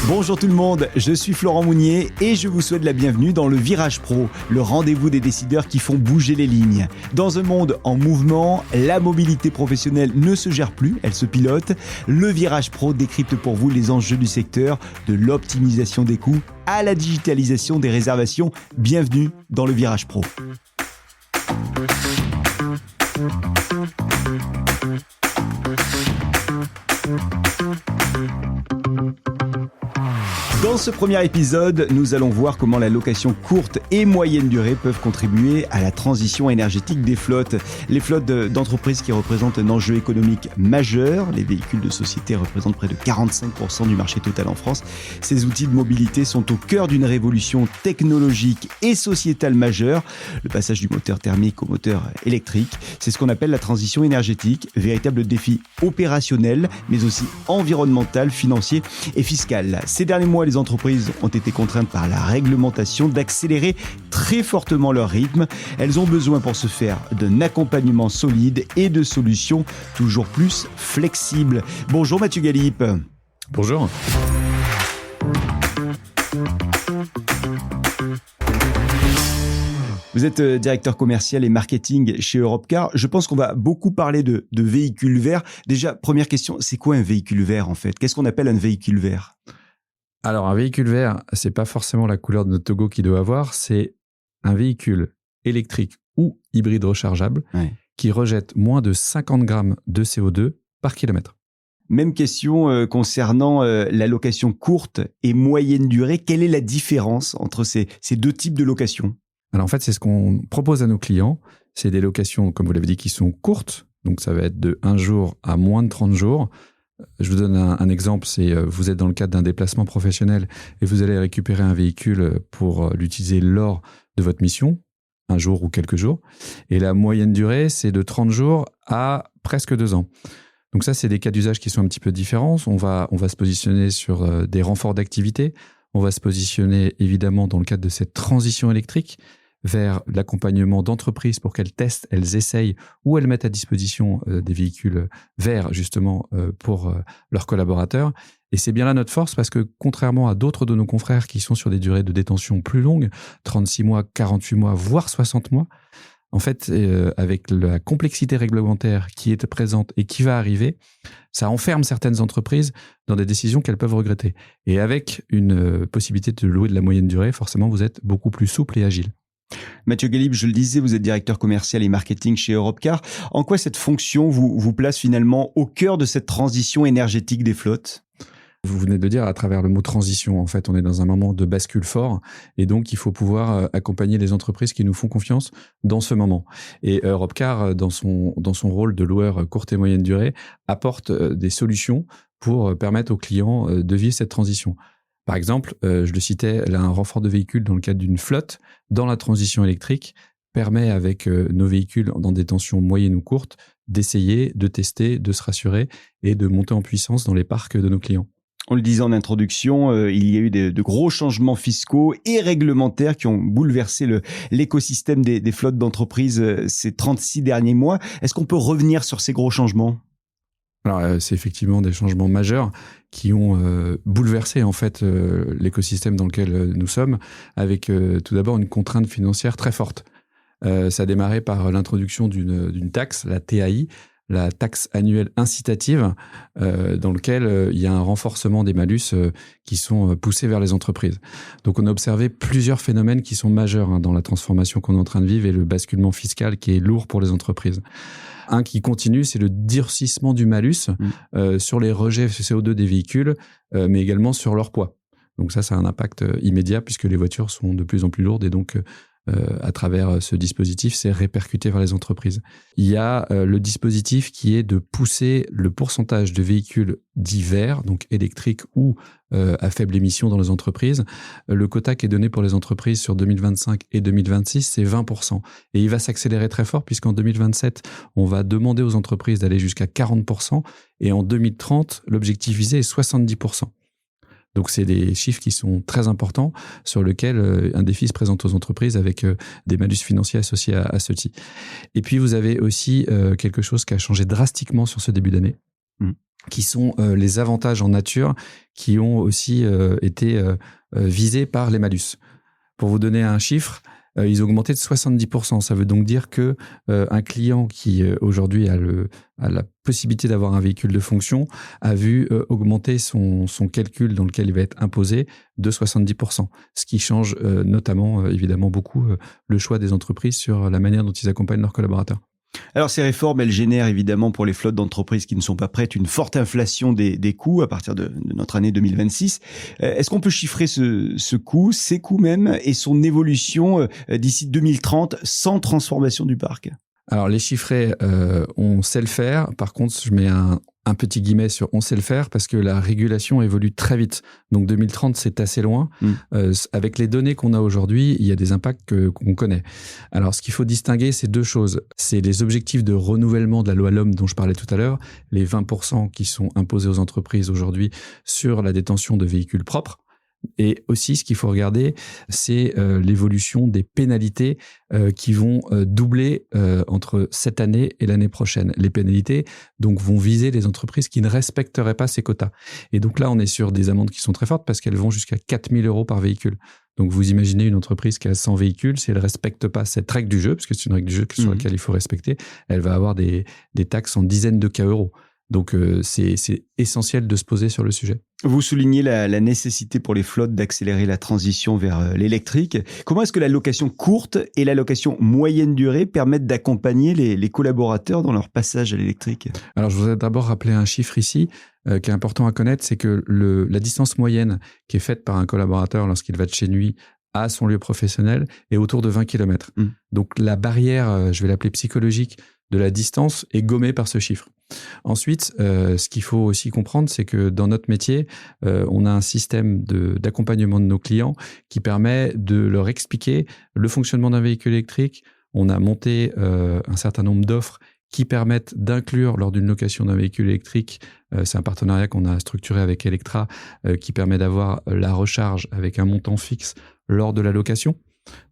Bonjour tout le monde, je suis Florent Mounier et je vous souhaite la bienvenue dans le Virage Pro, le rendez-vous des décideurs qui font bouger les lignes. Dans un monde en mouvement, la mobilité professionnelle ne se gère plus, elle se pilote. Le Virage Pro décrypte pour vous les enjeux du secteur, de l'optimisation des coûts à la digitalisation des réservations. Bienvenue dans le Virage Pro. Dans ce premier épisode, nous allons voir comment la location courte et moyenne durée peuvent contribuer à la transition énergétique des flottes. Les flottes d'entreprises qui représentent un enjeu économique majeur. Les véhicules de société représentent près de 45% du marché total en France. Ces outils de mobilité sont au cœur d'une révolution technologique et sociétale majeure. Le passage du moteur thermique au moteur électrique, c'est ce qu'on appelle la transition énergétique. Véritable défi opérationnel, mais aussi environnemental, financier et fiscal. Ces derniers mois, les entreprises ont été contraintes par la réglementation d'accélérer très fortement leur rythme. Elles ont besoin pour ce faire d'un accompagnement solide et de solutions toujours plus flexibles. Bonjour Mathieu Galip. Bonjour. Vous êtes directeur commercial et marketing chez Europcar. Je pense qu'on va beaucoup parler de véhicules verts. Déjà, première question, c'est quoi un véhicule vert en fait ? Qu'est-ce qu'on appelle un véhicule vert ? Alors, un véhicule vert, c'est pas forcément la couleur de notre logo qu'il doit avoir, c'est un véhicule électrique ou hybride rechargeable qui rejette moins de 50 grammes de CO2 par kilomètre. Même question concernant la location courte et moyenne durée. Quelle est la différence entre ces deux types de locations ? Alors en fait, c'est ce qu'on propose à nos clients. C'est des locations, comme vous l'avez dit, qui sont courtes. Donc ça va être de 1 jour à moins de 30 jours. Je vous donne un exemple, c'est vous êtes dans le cadre d'un déplacement professionnel et vous allez récupérer un véhicule pour l'utiliser lors de votre mission, 1 jour ou quelques jours. Et la moyenne durée, c'est de 30 jours à presque 2 ans. Donc ça, c'est des cas d'usage qui sont un petit peu différents. On va se positionner sur des renforts d'activité. On va se positionner évidemment dans le cadre de cette transition électrique vers l'accompagnement d'entreprises pour qu'elles testent, elles essayent ou elles mettent à disposition des véhicules verts justement pour leurs collaborateurs. Et c'est bien là notre force parce que contrairement à d'autres de nos confrères qui sont sur des durées de détention plus longues, 36 mois, 48 mois, voire 60 mois, en fait, avec la complexité réglementaire qui est présente et qui va arriver, ça enferme certaines entreprises dans des décisions qu'elles peuvent regretter. Et avec une possibilité de louer de la moyenne durée, forcément, vous êtes beaucoup plus souple et agile. Mathieu Galip, je le disais, vous êtes directeur commercial et marketing chez Europcar. En quoi cette fonction vous place finalement au cœur de cette transition énergétique des flottes ? Vous venez de dire à travers le mot transition, en fait, on est dans un moment de bascule fort et donc il faut pouvoir accompagner les entreprises qui nous font confiance dans ce moment. Et Europcar, dans son rôle de loueur courte et moyenne durée, apporte des solutions pour permettre aux clients de vivre cette transition. Par exemple, je le citais, là, un renfort de véhicules dans le cadre d'une flotte dans la transition électrique permet avec nos véhicules dans des tensions moyennes ou courtes d'essayer, de tester, de se rassurer et de monter en puissance dans les parcs de nos clients. On le disait en introduction, il y a eu de gros changements fiscaux et réglementaires qui ont bouleversé l'écosystème des flottes d'entreprises ces 36 derniers mois. Est-ce qu'on peut revenir sur ces gros changements ? Alors, c'est effectivement des changements majeurs qui ont bouleversé en fait l'écosystème dans lequel nous sommes, avec tout d'abord une contrainte financière très forte. Ça a démarré par l'introduction d'une taxe, la TAI, la taxe annuelle incitative, dans lequel il y a un renforcement des malus qui sont poussés vers les entreprises. Donc on a observé plusieurs phénomènes qui sont majeurs dans la transformation qu'on est en train de vivre et le basculement fiscal qui est lourd pour les entreprises. Un qui continue, c'est le durcissement du malus sur les rejets CO2 des véhicules, mais également sur leur poids. Donc ça a un impact immédiat puisque les voitures sont de plus en plus lourdes et donc à travers ce dispositif, c'est répercuté vers les entreprises. Il y a le dispositif qui est de pousser le pourcentage de véhicules dits verts, donc électriques ou à faible émission dans les entreprises. Le quota qui est donné pour les entreprises sur 2025 et 2026, c'est 20%. Et il va s'accélérer très fort puisqu'en 2027, on va demander aux entreprises d'aller jusqu'à 40% et en 2030, l'objectif visé est 70%. Donc, c'est des chiffres qui sont très importants sur lesquels un défi se présente aux entreprises avec des malus financiers associés à ceux-ci. Et puis, vous avez aussi quelque chose qui a changé drastiquement sur ce début d'année, qui sont les avantages en nature qui ont aussi été visés par les malus. Pour vous donner un chiffre, ils ont augmenté de 70%. Ça veut donc dire que un client qui aujourd'hui a la possibilité d'avoir un véhicule de fonction a vu augmenter son calcul dans lequel il va être imposé de 70%. Ce qui change notamment, évidemment, beaucoup le choix des entreprises sur la manière dont ils accompagnent leurs collaborateurs. Alors ces réformes, elles génèrent évidemment pour les flottes d'entreprises qui ne sont pas prêtes une forte inflation des coûts à partir de notre année 2026. Est-ce qu'on peut chiffrer ce coût, ces coûts même, et son évolution d'ici 2030 sans transformation du parc ? Alors les chiffrer, on sait le faire. Par contre, je mets un petit guillemet sur on sait le faire parce que la régulation évolue très vite. Donc 2030, c'est assez loin. Avec les données qu'on a aujourd'hui, il y a des impacts qu'on connaît. Alors ce qu'il faut distinguer, c'est deux choses. C'est les objectifs de renouvellement de la loi LOM dont je parlais tout à l'heure, les 20% qui sont imposés aux entreprises aujourd'hui sur la détention de véhicules propres. Et aussi, ce qu'il faut regarder, c'est l'évolution des pénalités qui vont doubler entre cette année et l'année prochaine. Les pénalités donc vont viser les entreprises qui ne respecteraient pas ces quotas. Et donc là, on est sur des amendes qui sont très fortes parce qu'elles vont jusqu'à 4 000 € par véhicule. Donc vous imaginez une entreprise qui a 100 véhicules, si elle ne respecte pas cette règle du jeu, parce que c'est une règle du jeu sur laquelle il faut respecter, elle va avoir des taxes en dizaines de cas euros. Donc c'est essentiel de se poser sur le sujet. Vous soulignez la nécessité pour les flottes d'accélérer la transition vers l'électrique. Comment est-ce que la location courte et la location moyenne durée permettent d'accompagner les collaborateurs dans leur passage à l'électrique ? Alors je voudrais d'abord rappeler un chiffre ici qui est important à connaître, c'est que la distance moyenne qui est faite par un collaborateur lorsqu'il va de chez lui à son lieu professionnel est autour de 20 km. Donc la barrière, je vais l'appeler psychologique, de la distance est gommée par ce chiffre. Ensuite, ce qu'il faut aussi comprendre, c'est que dans notre métier, on a un système d'accompagnement de nos clients qui permet de leur expliquer le fonctionnement d'un véhicule électrique. On a monté un certain nombre d'offres qui permettent d'inclure lors d'une location d'un véhicule électrique, c'est un partenariat qu'on a structuré avec Electra, qui permet d'avoir la recharge avec un montant fixe lors de la location.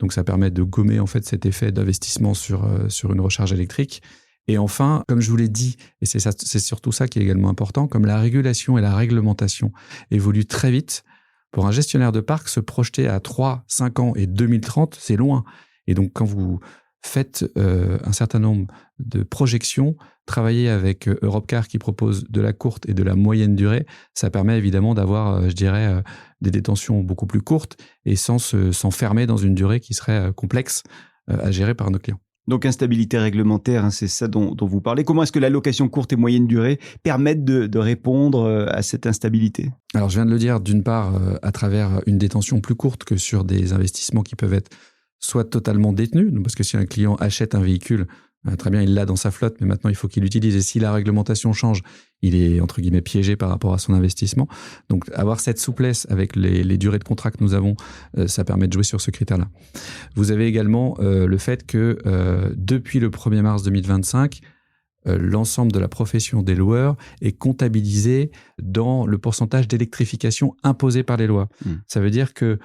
Donc ça permet de gommer en fait cet effet d'investissement sur une recharge électrique. Et enfin, comme je vous l'ai dit, et c'est surtout ça qui est également important, comme la régulation et la réglementation évoluent très vite, pour un gestionnaire de parc, se projeter à 3, 5 ans et 2030, c'est loin. Et donc quand vous faites un certain nombre de projections, travailler avec Europcar qui propose de la courte et de la moyenne durée, ça permet évidemment d'avoir, des détentions beaucoup plus courtes et sans s'enfermer dans une durée qui serait complexe à gérer par nos clients. Donc instabilité réglementaire, c'est ça dont vous parlez. Comment est-ce que la location courte et moyenne durée permettent de répondre à cette instabilité ? Alors je viens de le dire, d'une part, à travers une détention plus courte que sur des investissements qui peuvent être soit totalement détenus, parce que si un client achète un véhicule, très bien, il l'a dans sa flotte, mais maintenant il faut qu'il l'utilise. Et si la réglementation change, il est entre guillemets piégé par rapport à son investissement. Donc avoir cette souplesse avec les durées de contrat que nous avons, ça permet de jouer sur ce critère-là. Vous avez également le fait que depuis le 1er mars 2025, l'ensemble de la profession des loueurs est comptabilisé dans le pourcentage d'électrification imposé par les lois. Ça veut dire que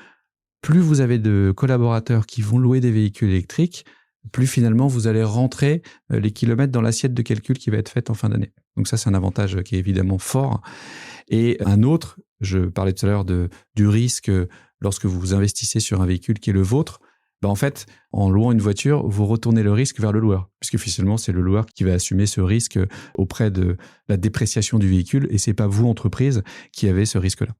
plus vous avez de collaborateurs qui vont louer des véhicules électriques, plus finalement vous allez rentrer les kilomètres dans l'assiette de calcul qui va être faite en fin d'année. Donc ça, c'est un avantage qui est évidemment fort. Et un autre, je parlais tout à l'heure du risque lorsque vous investissez sur un véhicule qui est le vôtre. En fait, en louant une voiture, vous retournez le risque vers le loueur, puisque finalement, c'est le loueur qui va assumer ce risque auprès de la dépréciation du véhicule et c'est pas vous, entreprise, qui avez ce risque-là.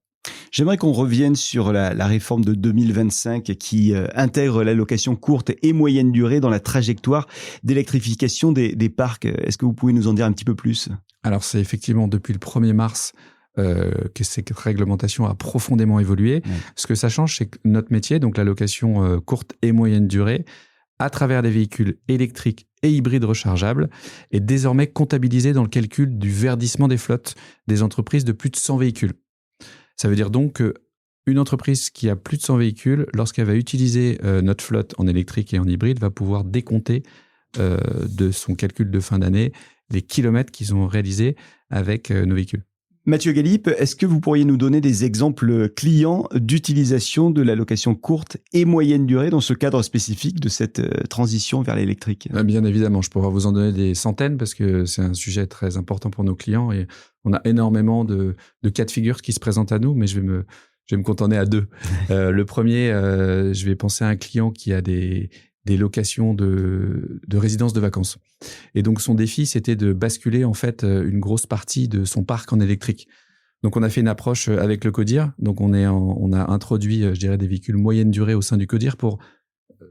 J'aimerais qu'on revienne sur la réforme de 2025 qui intègre la location courte et moyenne durée dans la trajectoire d'électrification des parcs. Est-ce que vous pouvez nous en dire un petit peu plus ? Alors, c'est effectivement depuis le 1er mars que cette réglementation a profondément évolué. Ce que ça change, c'est que notre métier, donc la location courte et moyenne durée, à travers les véhicules électriques et hybrides rechargeables, est désormais comptabilisé dans le calcul du verdissement des flottes des entreprises de plus de 100 véhicules. Ça veut dire donc qu'une entreprise qui a plus de 100 véhicules, lorsqu'elle va utiliser notre flotte en électrique et en hybride, va pouvoir décompter de son calcul de fin d'année les kilomètres qu'ils ont réalisés avec nos véhicules. Mathieu Galip, est-ce que vous pourriez nous donner des exemples clients d'utilisation de la location courte et moyenne durée dans ce cadre spécifique de cette transition vers l'électrique ? Bien évidemment, je pourrais vous en donner des centaines parce que c'est un sujet très important pour nos clients et on a énormément de cas de figure qui se présentent à nous, mais je vais me contenter à deux. Le premier, je vais penser à un client qui a des locations de résidences de vacances. Et donc, son défi, c'était de basculer, en fait, une grosse partie de son parc en électrique. Donc, on a fait une approche avec le CODIR. Donc, on a introduit, je dirais, des véhicules moyenne durée au sein du CODIR pour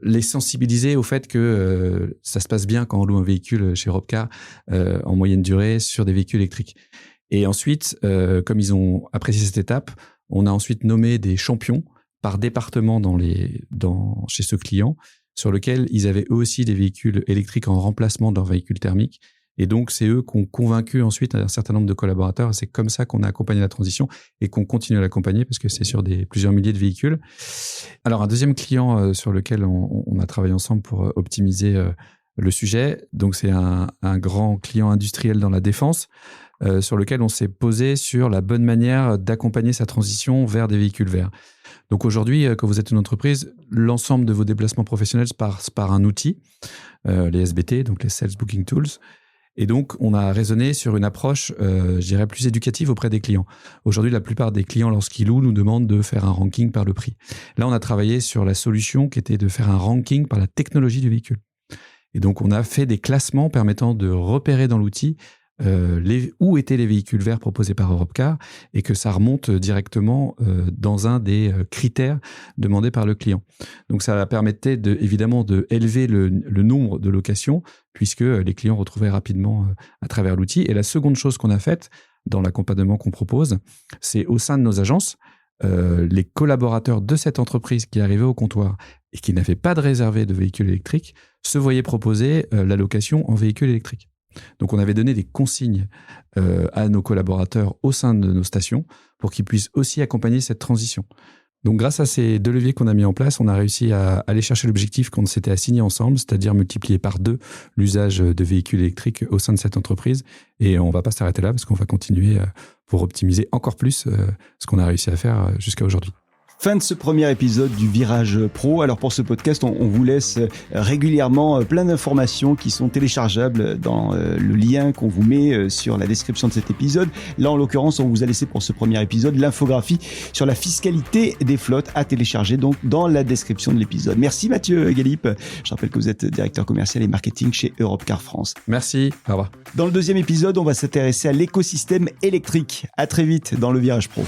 les sensibiliser au fait que ça se passe bien quand on loue un véhicule chez Europcar en moyenne durée sur des véhicules électriques. Et ensuite, comme ils ont apprécié cette étape, on a ensuite nommé des champions par département chez ce client, sur lequel ils avaient eux aussi des véhicules électriques en remplacement de leurs véhicules thermiques. Et donc, c'est eux qui ont convaincu ensuite un certain nombre de collaborateurs. C'est comme ça qu'on a accompagné la transition et qu'on continue à l'accompagner parce que c'est sur plusieurs milliers de véhicules. Alors, un deuxième client sur lequel on a travaillé ensemble pour optimiser le sujet, donc c'est un grand client industriel dans la défense sur lequel on s'est posé sur la bonne manière d'accompagner sa transition vers des véhicules verts. Donc aujourd'hui, quand vous êtes une entreprise, l'ensemble de vos déplacements professionnels passe par un outil, les SBT, donc les Sales Booking Tools. Et donc, on a raisonné sur une approche, je dirais, plus éducative auprès des clients. Aujourd'hui, la plupart des clients, lorsqu'ils louent, nous demandent de faire un ranking par le prix. Là, on a travaillé sur la solution qui était de faire un ranking par la technologie du véhicule. Et donc, on a fait des classements permettant de repérer dans l'outil où étaient les véhicules verts proposés par Europcar et que ça remonte directement dans un des critères demandés par le client. Donc ça permettait évidemment d'élever le nombre de locations puisque les clients retrouvaient rapidement à travers l'outil. Et la seconde chose qu'on a faite dans l'accompagnement qu'on propose, c'est au sein de nos agences, les collaborateurs de cette entreprise qui arrivaient au comptoir et qui n'avaient pas de réservé de véhicules électriques se voyaient proposer la location en véhicule électrique. Donc, on avait donné des consignes à nos collaborateurs au sein de nos stations pour qu'ils puissent aussi accompagner cette transition. Donc, grâce à ces deux leviers qu'on a mis en place, on a réussi à aller chercher l'objectif qu'on s'était assigné ensemble, c'est-à-dire multiplier par 2 l'usage de véhicules électriques au sein de cette entreprise. Et on ne va pas s'arrêter là parce qu'on va continuer pour optimiser encore plus ce qu'on a réussi à faire jusqu'à aujourd'hui. Fin de ce premier épisode du Virage Pro. Alors pour ce podcast, on vous laisse régulièrement plein d'informations qui sont téléchargeables dans le lien qu'on vous met sur la description de cet épisode. Là, en l'occurrence, on vous a laissé pour ce premier épisode l'infographie sur la fiscalité des flottes à télécharger donc dans la description de l'épisode. Merci Mathieu Galip. Je rappelle que vous êtes directeur commercial et marketing chez Europcar France. Merci. Au revoir. Dans le deuxième épisode, on va s'intéresser à l'écosystème électrique. À très vite dans le Virage Pro.